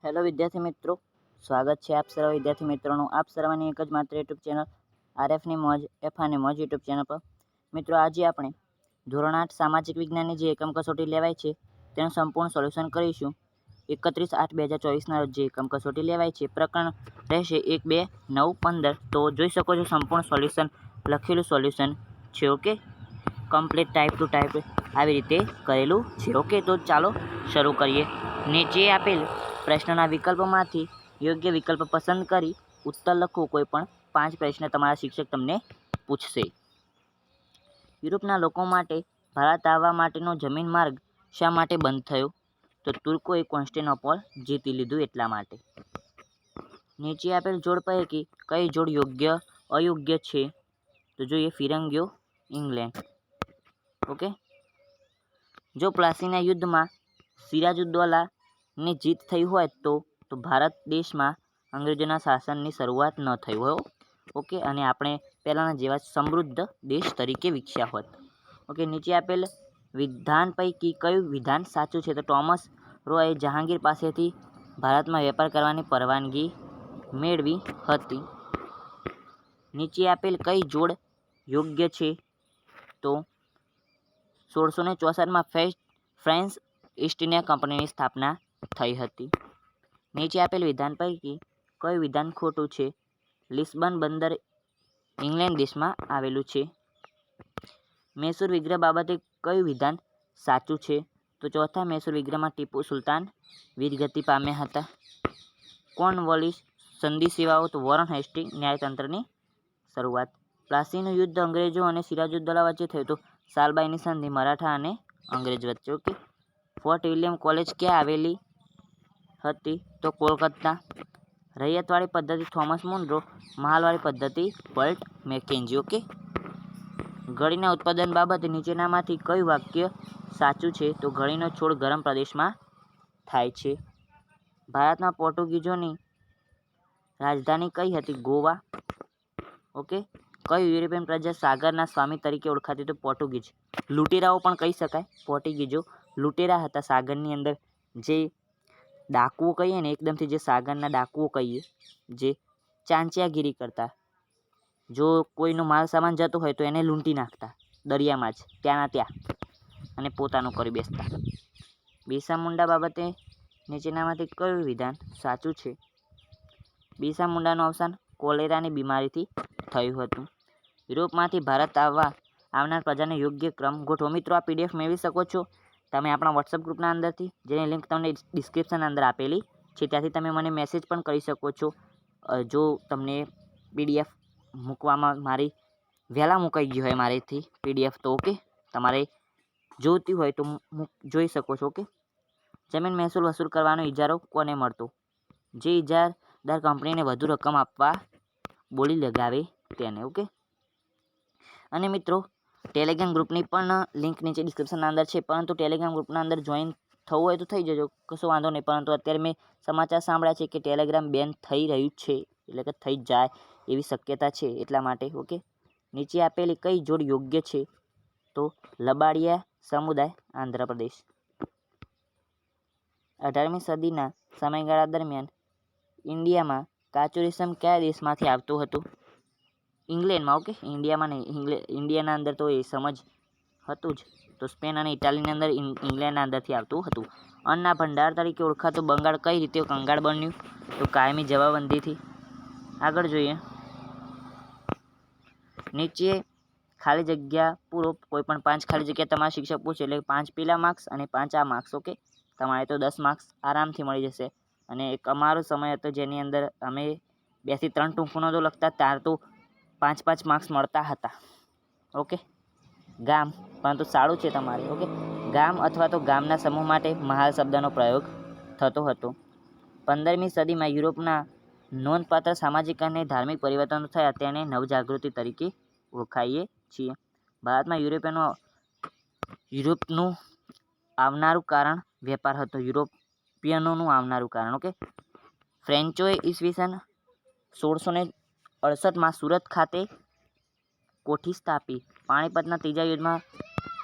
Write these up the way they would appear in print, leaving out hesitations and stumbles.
Hello વિદ્યાર્થી મિત્રો, સ્વાગત છે આપ સર્વ વિદ્યાર્થી મિત્રોનું આપ સર્વની એક જ માત્ર યુટ્યુબ ચેનલ આરએફની મોજ એફાની મોજ યુટ્યુબ ચેનલ પર. મિત્રો, આજે આપણે ધોરણ 8 સામાજિક વિજ્ઞાનની જે એકમ કસોટી લેવાય છે તેનું સંપૂર્ણ સોલ્યુશન કરીશું. 31/8/2024ના રોજ જે એકમ કસોટી લેવાય છે પ્રકરણ રહેશે 1, 2, 9, 15. તો જોઈ શકો છો સંપૂર્ણ સોલ્યુશન લખેલું સોલ્યુશન છે. Okay, complete type to type આવી રીતે કરેલું છે. ઓકે, તો ચાલો શરૂ કરીએ. નીચે આપેલ પ્રશ્નના વિકલ્પોમાંથી યોગ્ય વિકલ્પ પસંદ કરી ઉત્તર લખો. કોઈ પણ 5 પ્રશ્ન તમારા શિક્ષક તમને પૂછશે. યુરોપના લોકો માટે ભારત આવવા માટેનો જમીન માર્ગ શા માટે બંધ થયો? તો તુર્કોએ કોન્સ્ટેનોપોલ જીતી લીધું એટલા માટે. નીચે આપેલ જોડ પૈકી કઈ જોડ યોગ્ય અયોગ્ય છે? તો જોઈએ ફિરંગીઓ ઇંગ્લેન્ડ. ઓકે, જો પ્લાસીના યુદ્ધમાં સિરાજુદ્દૌલાની જીત થઈ હોય તો ભારત દેશમાં અંગ્રેજોના શાસનની શરૂઆત ન થઈ હોય. ઓકે, અને આપણે પહેલાંના જેવા સમૃદ્ધ દેશ તરીકે વિકસ્યા હોત. ઓકે, નીચે આપેલ વિધાન પૈકી કયું વિધાન સાચું છે? તો ટોમસ રોએ જહાંગીર પાસેથી ભારતમાં વેપાર કરવાની પરવાનગી મેળવી હતી. નીચે આપેલ કઈ જોડ યોગ્ય છે? તો 1664માં ફ્રેન્ચ ઈસ્ટ ઇન્ડિયા કંપનીની સ્થાપના થઈ હતી. નીચે આપેલ વિધાન પૈકી કયું વિધાન ખોટું છે? લિસ્બન બંદર ઇંગ્લેન્ડ દેશમાં આવેલું છે. મૈસૂર વિગ્રહ બાબતે કયું વિધાન સાચું છે? તો ચોથા મૈસૂર વિગ્રહમાં ટીપુ સુલતાન વીરગતિ પામ્યા હતા. કોર્નવોલિસ સંધિ સેવાઓ તો વોરન હેસ્ટિંગ્સ ન્યાયતંત્રની શરૂઆત. પ્લાસીનું યુદ્ધ અંગ્રેજો અને સિરાજુદ્દૌલા વચ્ચે થયું તો સાલબાઈની સંધિ મરાઠા અને અંગ્રેજ વચ્ચે. ઓકે, ફોર્ટ વિલિયમ કોલેજ ક્યાં આવેલી હતી? તો કોલકાતા. રૈયતવાળી પદ્ધતિ થોમસ મુનરો, મહાલવાળી પદ્ધતિ વોલ્ટ મેકેન્જી. ઓકે, ઘડીના ઉત્પાદન બાબતે નીચેનામાંથી કયું વાક્ય સાચું છે? તો ઘડીનો છોડ ગરમ પ્રદેશમાં થાય છે. ભારતમાં પોર્ટુગીઝોની રાજધાની કઈ હતી? ગોવા. ઓકે, કયું યુરોપિયન પ્રજા સાગરના સ્વામી તરીકે ઓળખાતી? તો પોર્ટુગીઝ. લૂંટેરાઓ પણ કહી શકાય. પોર્ટુગીઝો લૂંટેરા હતા સાગરની અંદર, જે ડાકુઓ કહીએ ને, એકદમથી જે સાગરના ડાકુઓ કહીએ, જે ચાંચિયાગીરી કરતા. જો કોઈનો માલ સામાન જતો હોય તો એને લૂંટી નાખતા દરિયામાં જ, ત્યાંના ત્યાં, અને પોતાનું કરી બેસતા. બિરસા મુંડા બાબતે નીચેનામાંથી કયું વિધાન સાચું છે? બિરસા મુંડાનું અવસાન કોલેરાની બીમારીથી થયું હતું. યુરોપમાંથી ભારત આવનાર પ્રજાને યોગ્ય ક્રમ ગોઠવો. મિત્રો, આ પીડીએફ મેળવી શકો છો તમે આપણા વોટ્સઅપ ગ્રુપના અંદરથી, જેની લિંક તમને ડિસ્ક્રિપ્શન અંદર આપેલી છે. ત્યાંથી તમે મને મેસેજ પણ કરી શકો છો જો તમને પીડીએફ મૂકવામાં મારી વહેલા મુકાઈ ગઈ હોય મારીથી પીડીએફ. તો ઓકે, તમારે જોઈતી હોય તો જોઈ શકો છો. ઓકે, જમીન મહેસૂલ વસૂલ કરવાનો ઇજારો કોને મળતો? જે ઇજારદાર કંપનીને વધુ રકમ આપવા બોલી લગાવે તેને. ઓકે, અને મિત્રો, ટેલિગ્રામ ગ્રુપની પણ લિંક નીચે ડિસ્ક્રિપ્શનના અંદર છે, પરંતુ ટેલિગ્રામ ગ્રુપના અંદર જોઈન થવું હોય તો થઈ જજો, કશો વાંધો નહીં. પરંતુ અત્યારે મેં સમાચાર સાંભળ્યા છે કે ટેલિગ્રામ બેન થઈ રહ્યું છે, એટલે કે થઈ જાય એવી શક્યતા છે, એટલા માટે. ઓકે, નીચે આપેલી કઈ જોડ યોગ્ય છે? તો લબાડિયા સમુદાય આંધ્રપ્રદેશ. 18મી સદીના સમયગાળા દરમિયાન ઇન્ડિયામાં કાચું રેશમ કયા દેશમાંથી આવતું હતું? ઇંગ્લેન્ડમાં. ઓકે, ઇન્ડિયામાં નહીં, ઇન્ડિયાના અંદર તો એ સમજ હતું જ, તો સ્પેન અને ઇટાલીની અંદર ઇંગ્લેન્ડના અંદરથી આવતું હતું. અન્નના ભંડાર તરીકે ઓળખાતું બંગાળ કઈ રીતે કંગાળ બન્યું? તો કાયમી જમાબંધીથી. આગળ જોઈએ. નીચે ખાલી જગ્યા પૂરો. કોઈ પણ 5 ખાલી જગ્યા તમારા શિક્ષક પૂછે એટલે 5 પેલા માર્ક્સ અને 5 આ માર્ક્સ. ઓકે, તમારે તો 10 માર્ક્સ આરામથી મળી જશે. અને એક અમારો સમય હતો જેની અંદર અમે 2 થી 3 ટૂંકનો તો લખતા, ત્યાર તો 5 માર્ક્સ મળતા હતા. ઓકે, ગામ, પરંતુ સારું છે તમારે. ઓકે, ગામ અથવા તો ગામના સમૂહ માટે મહાલ શબ્દનો પ્રયોગ થતો હતો. 15મી સદીમાં યુરોપના નોંધપાત્ર સામાજિક અને ધાર્મિક પરિવર્તનો થયા, તેને નવજાગૃતિ તરીકે ઓળખાઈએ છીએ. ભારતમાં યુરોપનું આવનારું કારણ વેપાર હતો. યુરોપિયનોનું આવનારું કારણ. ઓકે, ફ્રેન્ચોએ ઈસવીસન 1668માં સુરત ખાતે કોઠી સ્થાપી. પાણીપતના ત્રીજા યુદ્ધમાં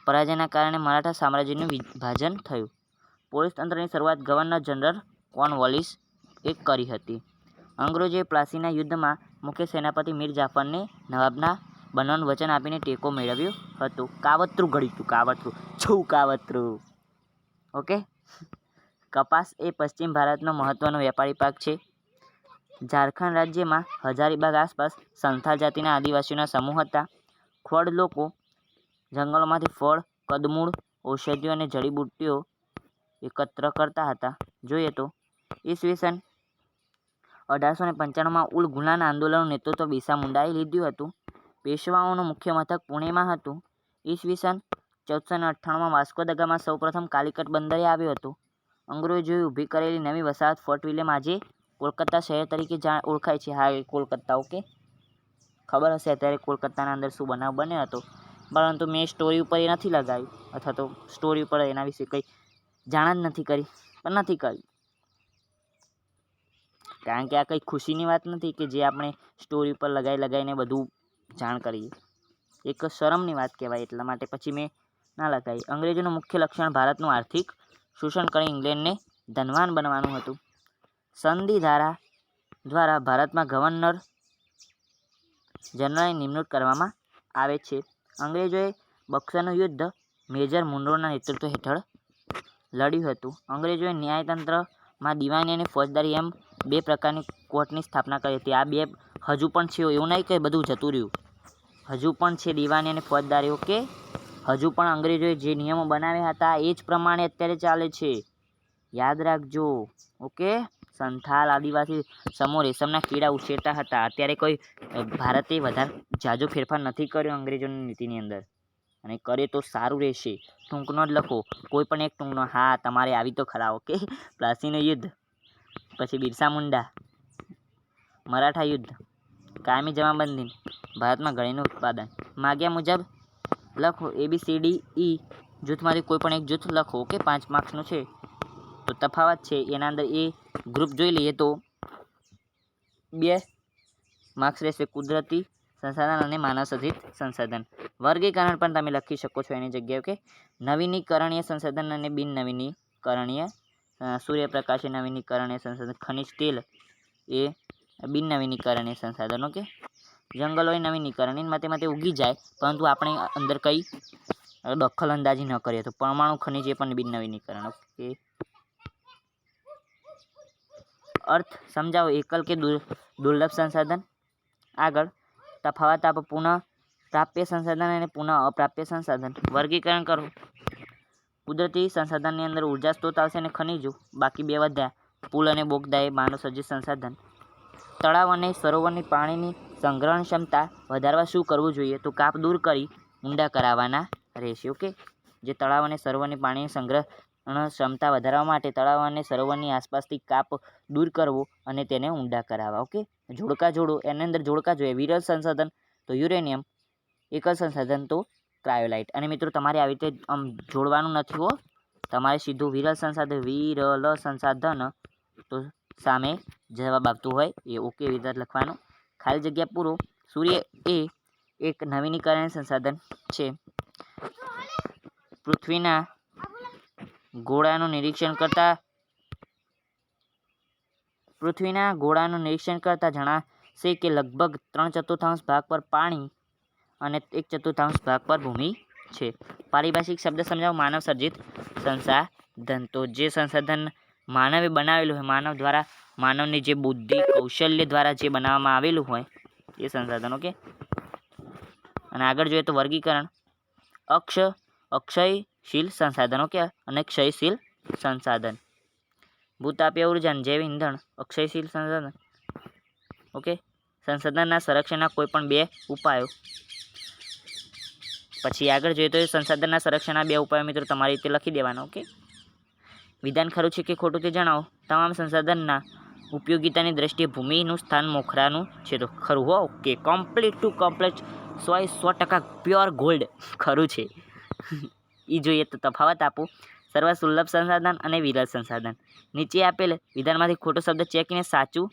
પરાજયના કારણે મરાઠા સામ્રાજ્યનું વિભાજન થયું. પોલીસ તંત્રની શરૂઆત ગવર્નર જનરલ કોર્નવાલિસે કરી હતી. અંગ્રેજોએ પ્લાસીના યુદ્ધમાં મુખ્ય સેનાપતિ મીર જાફરને નવાબના બનવાનું વચન આપીને ટેકો મેળવ્યો હતો. કાવતરું ઘડ્યું હતું, કાવતરું. ઓકે. કપાસ એ પશ્ચિમ ભારતનો મહત્વનો વેપારી પાક છે. ઝારખંડ રાજ્યમાં હજારીબાગ આસપાસ સંથાલ જાતિના આદિવાસીઓના સમૂહ હતા. ખોડ લોકો જંગલોમાંથી ફળ, કંદમૂળ, ઔષધિઓ અને જડીબુટ્ટીઓ એકત્ર કરતા હતા. જોઈએ તો ઈસવીસન 1895માં ઉલ ગુલાન આંદોલનનું નેતૃત્વ બિરસા મુંડાએ લીધું હતું. પેશવાઓનું મુખ્ય મથક પુણેમાં હતું. ઈસવીસન 1498માં વાસ્કો દ ગામા સૌપ્રથમ કાલિકટ બંદરે આવ્યો હતો. અંગ્રેજોએ ઊભી કરેલી નવી વસાહત ફોર્ટ વિલિયમ આજે કોલકાતા શહેર તરીકે ઓળખાય છે. હા, એ કોલકાતા. ઓકે, ખબર હશે અત્યારે કોલકાતાના અંદર શું બનાવ બન્યો હતો, પરંતુ મેં સ્ટોરી ઉપર એ નથી લગાવ્યું, અથવા તો સ્ટોરી ઉપર એના વિશે કંઈ જાણ જ નથી કરી, પણ નથી કરી, કારણ કે આ કંઈ ખુશીની વાત નથી કે જે આપણે સ્ટોરી ઉપર લગાવીને બધું જાણ કરીએ. એક શરમની વાત કહેવાય, એટલા માટે પછી મેં ના લગાવી. અંગ્રેજોનું મુખ્ય લક્ષણ ભારતનું આર્થિક શોષણ કરી ઇંગ્લેન્ડને ધનવાન બનવાનું હતું. સંધિ ધારા દ્વારા ભારતમાં ગવર્નર જનરલની નિમણૂક કરવામાં આવે છે. અંગ્રેજોએ બક્સરનું યુદ્ધ મેજર મુનરોના નેતૃત્વ હેઠળ લડ્યું હતું. અંગ્રેજોએ ન્યાયતંત્રમાં દિવાની અને ફોજદારી એમ બે પ્રકારની કોર્ટની સ્થાપના કરી હતી. આ બે હજુ પણ છે, એવું નહીં કે બધું જતું રહ્યું, હજુ પણ છે દિવાની અને ફોજદારી. ઓકે, હજુ પણ અંગ્રેજોએ જે નિયમો બનાવ્યા હતા એ જ પ્રમાણે અત્યારે ચાલે છે, યાદ રાખજો. ઓકે. સંથાલ આદિવાસી સમૂહ રેશમના કીડા ઉછેરતા હતા. અત્યારે કોઈ ભારતે વધારે જાજો ફેરફાર નથી કર્યો અંગ્રેજોની નીતિની અંદર, અને કરે તો સારું રહેશે. ટૂંકનો જ લખો, કોઈ પણ એક ટૂંકનો. હા, તમારે આવી તો ખરા. ઓકે. પ્લાસીનું યુદ્ધ, પછી બિરસા મુંડા, મરાઠા યુદ્ધ, કાયમી જમાબંધી, ભારતમાં ઘડીનું ઉત્પાદન. માગ્યા મુજબ લખો. ABCDE જૂથમાંથી કોઈ પણ એક જૂથ લખો. ઓકે, 5 માર્ક્સનું છે તો તફાવત છે એના અંદર. એ ગ્રુપ જોઈ લઈએ તો 2 માર્ક્સ રહેશે, કુદરતી સંસાધન અને માનવ સર્જિત સંસાધન. વર્ગીકરણ પણ તમે લખી શકો છો એની જગ્યાએ. ઓકે, નવીનીકરણીય સંસાધન અને બિન નવીનીકરણીય. સૂર્યપ્રકાશ એ નવીનીકરણીય સંસાધન, ખનિજ તેલ એ બિન નવીનીકરણીય સંસાધન. ઓકે, જંગલો એ નવીનીકરણીય, માટે ઉગી જાય, પરંતુ આપણે અંદર કંઈ દખલ અંદાજી ન કરીએ તો. પરમાણુ ખનિજ એ પણ બિન નવીનીકરણ. ઓકે, અર્થ સમજાવો. એકલ કે દુર્લભ સંસાધન. આગળ તફાવત આપો. પુનઃ પ્રાપ્ય સંસાધન અને પુનઃ અપ્રાપ્ય સંસાધન. વર્ગીકરણ કરો. કુદરતી સંસાધનની અંદર ઉર્જા સ્ત્રોત આવશે અને ખનિજો, બાકી બે વધ્યા. પુલ અને બોગદા એ માનવ સર્જિત સંસાધન. તળાવ અને સરોવરની પાણીની સંગ્રહણ ક્ષમતા વધારવા શું કરવું જોઈએ? તો કાપ દૂર કરી ઊંડા કરાવવાના રહેશે. ઓકે, જે તળાવ અને સરોવરની પાણીની સંગ્રહણ ક્ષમતા વધારવા માટે તળાવ અને સરોવરની આસપાસથી કાપ દૂર કરવો અને તેને ઊંડા કરાવવા. ઓકે, જોડકા જોડો. એની અંદર જોડકા જોઈએ. વિરલ સંસાધન તો યુરેનિયમ, એકલ સંસાધન તો ક્રાયોલાઇટ. અને મિત્રો, તમારે આવી રીતે જોડવાનું નથી હો, તમારે સીધું વિરલ સંસાધન તો સામે જવાબ આપતું હોય એ. ઓકે, એવી રીતે લખવાનું. ખાલી જગ્યા પૂરો. સૂર્ય એ એક નવીનીકરણીય સંસાધન છે. પૃથ્વીના ગોળાનું નિરીક્ષણ કરતા જણાશે કે લગભગ 3/4 ભાગ પર પાણી અને 1/4 ભાગ પર ભૂમિ છે. પારિભાષિક શબ્દ સમજાવો. માનવ સર્જિત સંસાધન તો જે સંસાધન માનવે બનાવેલું હોય, માનવ દ્વારા, માનવની જે બુદ્ધિ કૌશલ્ય દ્વારા જે બનાવવામાં આવેલું હોય એ સંસાધન. ઓકે, અને આગળ જોઈએ તો વર્ગીકરણ. અક્ષયશીલ સંસાધન. ઓકે, અને ક્ષયશીલ સંસાધન. ભૂતાપીય ઉર્જા, જૈવ ઇંધણ, અક્ષયશીલ સંસાધન. ઓકે, સંસાધનના સંરક્ષણના કોઈ પણ 2 ઉપાયો. પછી આગળ જોઈએ તો સંસાધનના સંરક્ષણના 2 ઉપાયો મિત્રો તમારી રીતે લખી દેવાના. ઓકે, વિધાન ખરું છે કે ખોટું તે જણાવો. તમામ સંસાધનના ઉપયોગિતાની દ્રષ્ટિએ ભૂમિનું સ્થાન મોખરાનું છે તો ખરું હો. Okay, complete to complete 100% pure gold ખરું છે. એ જોઈએ તો તફાવત આપો. સર્વસુલભ સંસાધન અને વિરલ સંસાધન. નીચે આપેલ વિધાનમાંથી ખોટો શબ્દ ચેકીને સાચું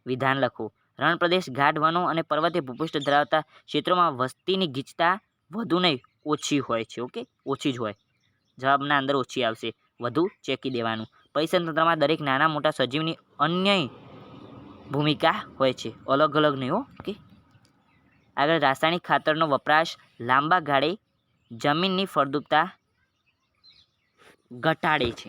વિધાન લખો. રણ પ્રદેશ, ઘાટ, વનો અને પર્વતીય ભૂપૃષ્ઠ ધરાવતા ક્ષેત્રોમાં વસ્તીની ગીચતા વધુ નહીં, ઓછી હોય છે. ઓકે, ઓછી જ હોય. જવાબના અંદર ઓછી આવશે, વધુ ચેકી દેવાનું. પરિસર તંત્રમાં દરેક નાના મોટા સજીવની અન્ય ભૂમિકા હોય છે, અલગ અલગ નહીં. ઓકે. આગળ રાસાયણિક ખાતરનો વપરાશ લાંબા ગાળે જમીનની ફળદ્રુપતા ઘટાડે છે.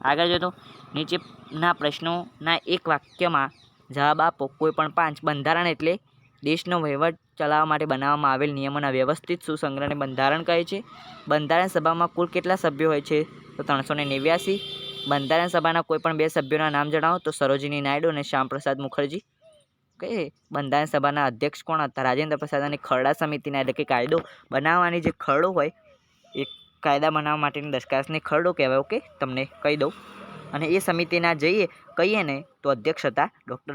આગળ જોઈએ તો નીચેના પ્રશ્નોના એક વાક્યમાં જવાબ આપો. કોઈ પણ 5. બંધારણ એટલે દેશનો વહીવટ ચલાવવા માટે બનાવવામાં આવેલ નિયમોના વ્યવસ્થિત સુસંગ્રહને બંધારણ કહે છે. બંધારણ સભામાં કુલ કેટલા સભ્યો હોય છે? તો 389. બંધારણ સભાના કોઈ પણ 2 સભ્યોના નામ જણાવો. તો સરોજિની નાયડુ અને શ્યામપ્રસાદ મુખર્જી. ઓકે. બંધારણ સભાના અધ્યક્ષ કોણ હતા? રાજેન્દ્ર પ્રસાદ. અને ખરડા સમિતિના એટલે કે કાયદો બનાવવાની જે ખરડો હોય એ કાયદા બનાવવા માટેની દરખાસ્તને ખરડો કહેવાય. ઓકે, તમને કહી દઉં. અને એ સમિતિના કહીએ ને તો અધ્યક્ષ હતા doctor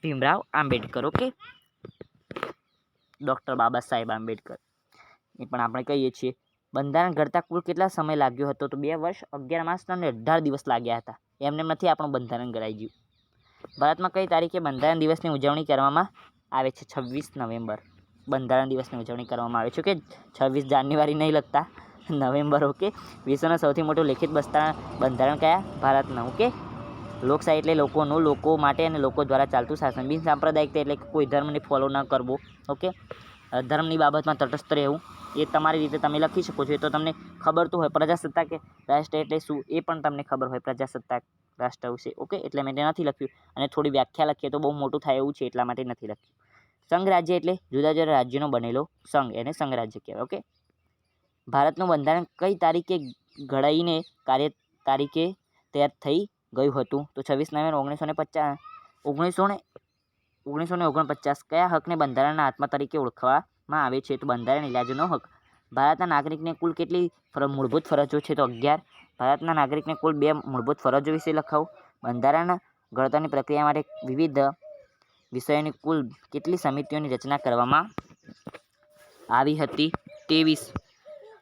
Bhimrao Ambedkar. Okay, doctor Baba Saheb Ambedkar એ પણ આપણે કહીએ છીએ. બંધારણ ઘડતા કુલ કેટલા સમય લાગ્યો હતો? તો 2 વર્ષ 11 માસ અને 18 દિવસ લાગ્યા હતા. એમને નથી આપણું બંધારણ ઘડાઈ ગયું. ભારતમાં કઈ તારીખે બંધારણ દિવસની ઉજવણી કરવામાં આવે છે? 26 નવેમ્બર બંધારણ દિવસની ઉજવણી કરવામાં આવે છે. કે 26 જાન્યુઆરી નહીં લખતા, નવેમ્બર. ઓકે. વિશ્વનું સૌથી મોટું લિખિત બંધારણ કયા? ભારતનું. ઓકે. લોકશાહી એટલે લોકોનું, લોકો માટે અને લોકો દ્વારા ચાલતું શાસન. બિન સાંપ્રદાયિકતા એટલે કોઈ ધર્મને ફોલો ન કરવો. ઓકે. ધર્મની બાબતમાં તટસ્થ રહેવું. એ તમારી રીતે તમે લખી શકો છો. એ તો તમને ખબર તો હોય. પ્રજાસત્તાક રાષ્ટ્ર એટલે શું એ પણ તમને ખબર હોય, પ્રજાસત્તાક રાષ્ટ્ર વિશે. ઓકે, એટલે મેં નથી લખ્યું. અને થોડી વ્યાખ્યા લખીએ તો બહુ મોટું થાય એવું છે, એટલા માટે નથી લખ્યું. સંઘ રાજ્ય એટલે જુદા જુદા રાજ્યોનો બનેલો સંઘ, એને સંઘ રાજ્ય કહેવાય. ઓકે. ભારતનું બંધારણ કઈ તારીખે ઘડાઈને તારીખે તૈયાર થઈ ગયું હતું? તો 26 નવેમ્બર 1949. કયા હકને બંધારણના આત્મા તરીકે ઓળખવામાં આવે છે? તો બંધારણ ઇલાજનો હક. ભારતના નાગરિકને કુલ કેટલી મૂળભૂત ફરજો છે? તો 11. ભારતના નાગરિકને કુલ 2 મૂળભૂત ફરજો વિશે લખાવો. બંધારણ ઘડતરની પ્રક્રિયા માટે વિવિધ વિષયોની કુલ કેટલી સમિતિઓની રચના કરવામાં આવી હતી? 23.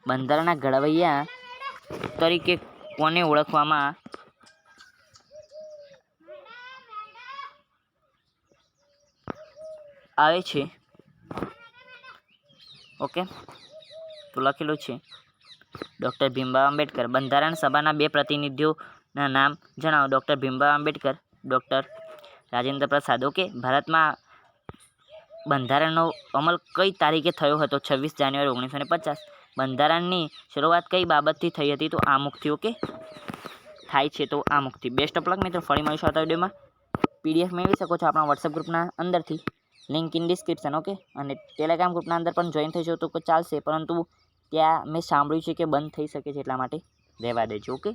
બંધારણના ઘડવૈયા તરીકે કોને ઓળખવામાં આવે છે? ઓકે, તો લખેલું છે ડૉક્ટર ભીમરાવ આંબેડકર. બંધારણ સભાના 2 પ્રતિનિધિઓના નામ જણાવો. Doctor Bhimrao Ambedkar, doctor Rajendra Prasad. Okay. ભારતમાં બંધારણનો અમલ કઈ તારીખે થયો હતો? 26 જાન્યુઆરી 1950. બંધારણની શરૂઆત કઈ બાબતથી થઈ હતી? તો આમુખથી. ઓકે, થાય છે તો આમુખથી. બેસ્ટ ઓફ લક મિત્રો. ફરી મળીશું આવતા વિડીયોમાં. PDF મેળવી શકો છો આપણા વોટ્સએપ ગ્રુપના અંદરથી, લિંક ઇન ડિસ્ક્રિપ્શન. ઓકે. અને ટેલિગ્રામ ગ્રુપના અંદર પણ જોઈન થઈ જશો તો ચાલશે, પરંતુ ત્યાં મેં સાંભળ્યું છે કે બંધ થઈ શકે છે, એટલા માટે રહેવા દેજો. ઓકે.